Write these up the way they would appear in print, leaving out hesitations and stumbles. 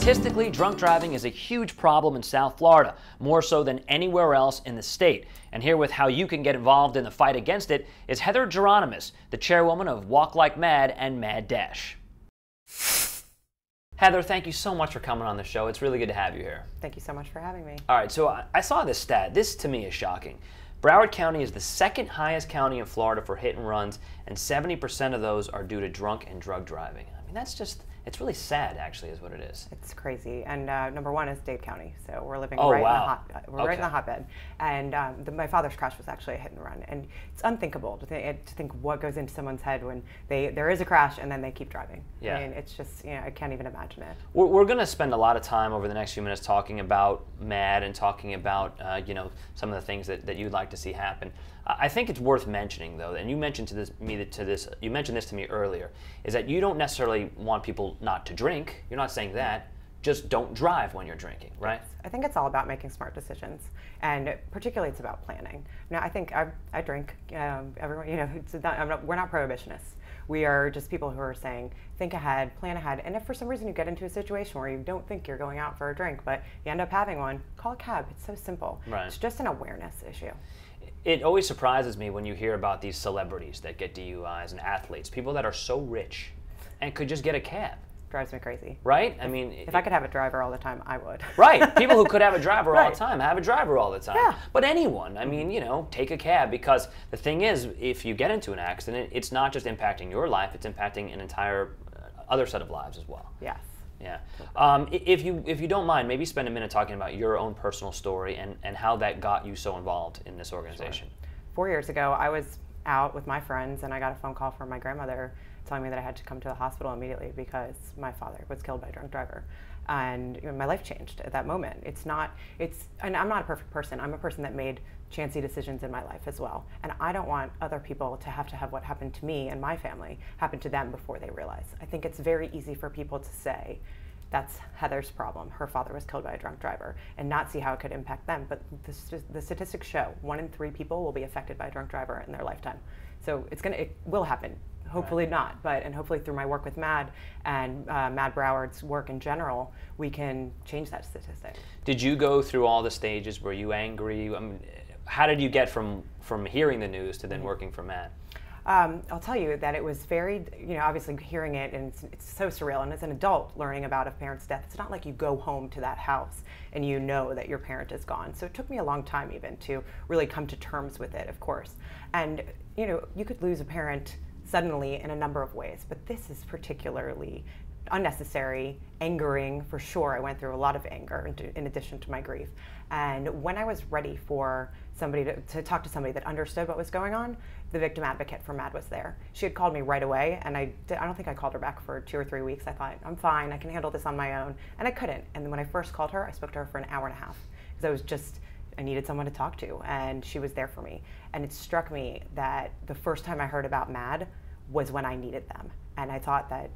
Statistically, drunk driving is a huge problem in South Florida, more so than anywhere else in the state. And here with how you can get involved in the fight against it is Heather Geronimus, the chairwoman of Walk Like MADD and MADD-. Heather, thank you so much for coming on the show. It's really good to have you here. Thank you so much for having me. All right, so I saw this stat. This, to me, is shocking. Broward County is the second highest county in Florida for hit and runs, and 70% of those are due to drunk and drug driving. I mean, that's just, it's really sad, actually, is what it is. It's crazy. And number one is Dade County, so we're living right in the hotbed. And my father's crash was actually a hit and run, and it's unthinkable to think what goes into someone's head when there is a crash and then they keep driving. Yeah. I mean, it's just, I can't even imagine it. We're going to spend a lot of time over the next few minutes talking about MADD and talking about some of the things that you'd like to see happen. I think it's worth mentioning, though, and you mentioned you mentioned this to me earlier, is that you don't necessarily want people not to drink. You're not saying that. Just don't drive when you're drinking, right? I think it's all about making smart decisions, and particularly it's about planning. Now, I think I drink. Everyone, we're not prohibitionists. We are just people who are saying, think ahead, plan ahead, and if for some reason you get into a situation where you don't think you're going out for a drink, but you end up having one, call a cab. It's so simple. Right. It's just an awareness issue. It always surprises me when you hear about these celebrities that get DUIs and athletes, people that are so rich and could just get a cab. Drives me crazy. Right? I mean, if I could have a driver all the time, I would. Right. People who could have a driver all Right. the time have a driver all the time. Yeah. But anyone, I mean, take a cab, because the thing is, if you get into an accident, it's not just impacting your life, it's impacting an entire other set of lives as well. Yes. Yeah. If you don't mind, maybe spend a minute talking about your own personal story and how that got you so involved in this organization. Sure. 4 years ago, I was out with my friends, and I got a phone call from my grandmother telling me that I had to come to the hospital immediately because my father was killed by a drunk driver. And my life changed at that moment. And I'm not a perfect person. I'm a person that made chancy decisions in my life as well. And I don't want other people to have what happened to me and my family happen to them before they realize. I think it's very easy for people to say, that's Heather's problem. Her father was killed by a drunk driver, and not see how it could impact them. But the statistics show 1 in 3 people will be affected by a drunk driver in their lifetime. So it will happen. Hopefully not, and hopefully through my work with MADD and MADD Broward's work in general, we can change that statistic. Did you go through all the stages? Were you angry? I mean, how did you get from hearing the news to then working for MADD? I'll tell you that it was very, obviously hearing it, and it's so surreal. And as an adult learning about a parent's death, it's not like you go home to that house and you know that your parent is gone. So it took me a long time even to really come to terms with it, of course. And, you could lose a parent suddenly in a number of ways, but this is particularly unnecessary, angering for sure. I went through a lot of anger in addition to my grief. And when I was ready for somebody to talk to somebody that understood what was going on, the victim advocate for MADD was there. She had called me right away, and I don't think I called her back for 2 or 3 weeks. I thought, I'm fine, I can handle this on my own. And I couldn't. And then when I first called her, I spoke to her for an hour and a half, because I needed someone to talk to, and she was there for me. And it struck me that the first time I heard about MADD was when I needed them. And I thought that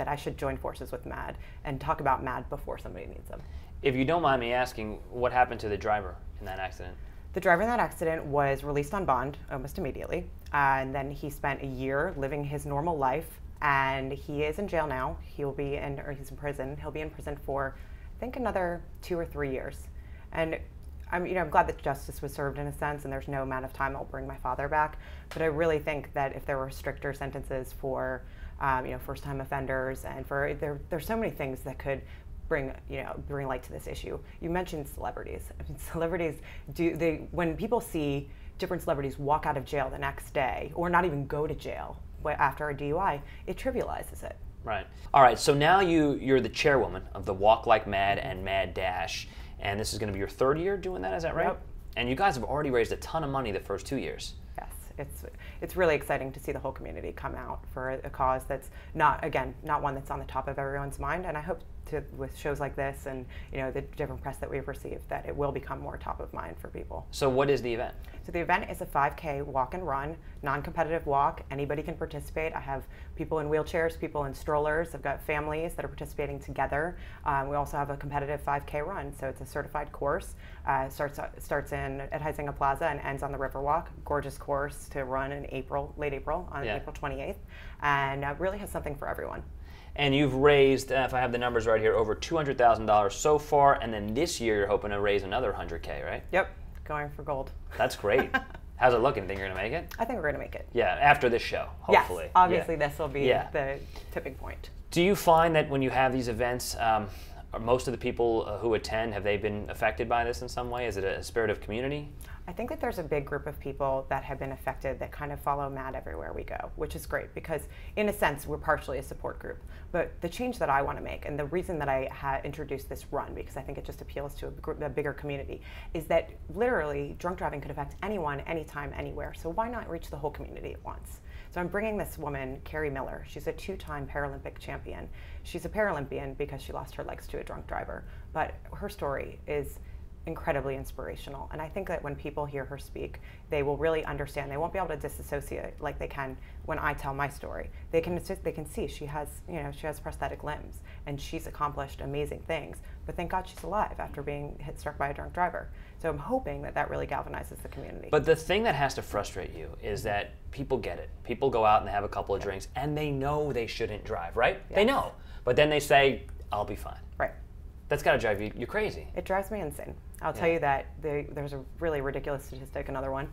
I should join forces with MADD and talk about MADD before somebody needs them. If you don't mind me asking, what happened to the driver in that accident? The driver in that accident was released on bond almost immediately. And then he spent a year living his normal life, and he is in jail now. He's in prison. He'll be in prison for, I think, another 2 or 3 years. And I'm glad that justice was served in a sense, and there's no amount of time that will bring my father back. But I really think that if there were stricter sentences for, first-time offenders, and there's so many things that could bring light to this issue. You mentioned celebrities. I mean, celebrities when people see different celebrities walk out of jail the next day, or not even go to jail after a DUI, it trivializes it. Right. All right. So now you're the chairwoman of the Walk Like MADD and MADD-. And this is going to be your 3rd year doing that, is that right? Yep. And you guys have already raised a ton of money the first 2 years. Yes, it's really exciting to see the whole community come out for a cause that's not one that's on the top of everyone's mind. And I hope with shows like this and the different press that we've received, that it will become more top of mind for people. So what is the event? So the event is a 5K walk and run, non-competitive walk. Anybody can participate. I have people in wheelchairs, people in strollers. I've got families that are participating together. We also have a competitive 5K run, so it's a certified course. Starts at Huizinga Plaza and ends on the Riverwalk. Gorgeous course to run in late April, on April 28th, and really has something for everyone. And you've raised, if I have the numbers right here, over $200,000 so far, and then this year you're hoping to raise another $100K, right? Yep, going for gold. That's great. How's it looking? Think you're going to make it? I think we're going to make it. Yeah, after this show, hopefully. Yes, obviously this will be the tipping point. Do you find that when you have these events, most of the people who attend, have they been affected by this in some way? Is it a spirit of community? I think that there's a big group of people that have been affected that kind of follow MADD everywhere we go, which is great because in a sense we're partially a support group. But the change that I want to make, and the reason that I introduced this run, because I think it just appeals to a bigger community, is that literally drunk driving could affect anyone, anytime, anywhere. So why not reach the whole community at once? So I'm bringing this woman, Carrie Miller. She's a 2-time Paralympic champion. She's a Paralympian because she lost her legs to a drunk driver. But her story is incredibly inspirational. And I think that when people hear her speak, they will really understand. They won't be able to disassociate like they can when I tell my story. They can see she has, she has prosthetic limbs and she's accomplished amazing things. But thank God she's alive after being struck by a drunk driver. So I'm hoping that that really galvanizes the community. But the thing that has to frustrate you is that people get it. People go out and they have a couple of drinks and they know they shouldn't drive, right? Yes. They know. But then they say, I'll be fine. Right. That's got to drive you crazy. It drives me insane. I'll tell you that there's a really ridiculous statistic, another one.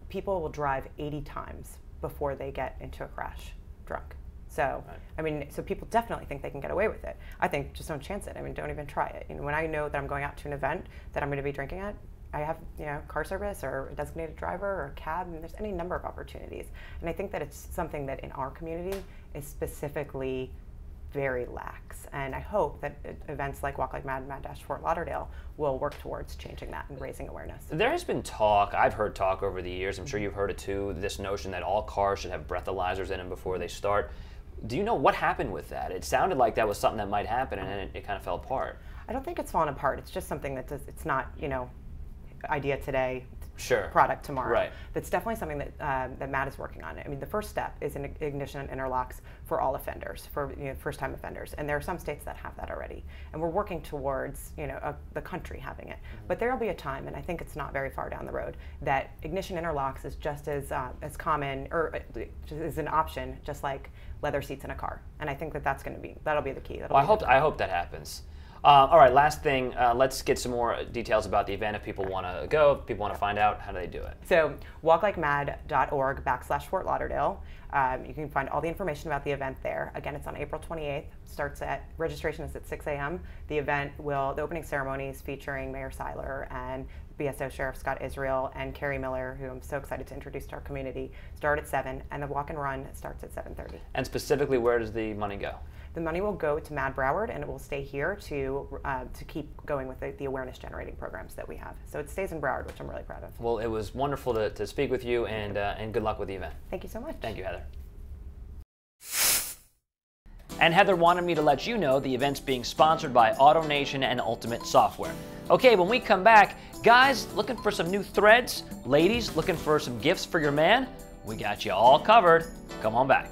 People will drive 80 times before they get into a crash drunk. So, right. I mean, so people definitely think they can get away with it. I think just don't chance it. I mean, don't even try it. When I know that I'm going out to an event that I'm going to be drinking at, I have, car service or a designated driver or a cab, and there's any number of opportunities. And I think that it's something that in our community is specifically very lax, and I hope that events like Walk Like Mad, MADD-Fort Lauderdale will work towards changing that and raising awareness. There has been talk, I've heard talk over the years, I'm sure you've heard it too, this notion that all cars should have breathalyzers in them before they start. Do you know what happened with that? It sounded like that was something that might happen, and then it kind of fell apart. I don't think it's fallen apart. It's just something that it's not, idea today, product tomorrow. Right. That's definitely something that that MADD is working on. I mean, the first step is an ignition interlocks for all offenders, for first-time offenders, and there are some states that have that already. And we're working towards the country having it. But there will be a time, and I think it's not very far down the road, that ignition interlocks is just as common, or is an option, just like leather seats in a car. And I think that that'll be the key. Well, I hope that happens. All right, last thing, let's get some more details about the event if people want to go, if people want to find out, how do they do it? So walklikemadd.org/Fort Lauderdale. You can find all the information about the event there. Again, it's on April 28th. Registration is at 6 a.m. The opening ceremony is featuring Mayor Seiler and BSO Sheriff Scott Israel and Carrie Miller, who I'm so excited to introduce to our community, start at 7, and the walk and run starts at 7:30. And specifically, where does the money go? The money will go to MADD Broward, and it will stay here to keep going with the awareness generating programs that we have. So it stays in Broward, which I'm really proud of. Well, it was wonderful to speak with you, and good luck with the event. Thank you so much. Thank you, Heather. And Heather wanted me to let you know the event's being sponsored by AutoNation and Ultimate Software. Okay, when we come back, guys looking for some new threads, ladies looking for some gifts for your man, we got you all covered. Come on back.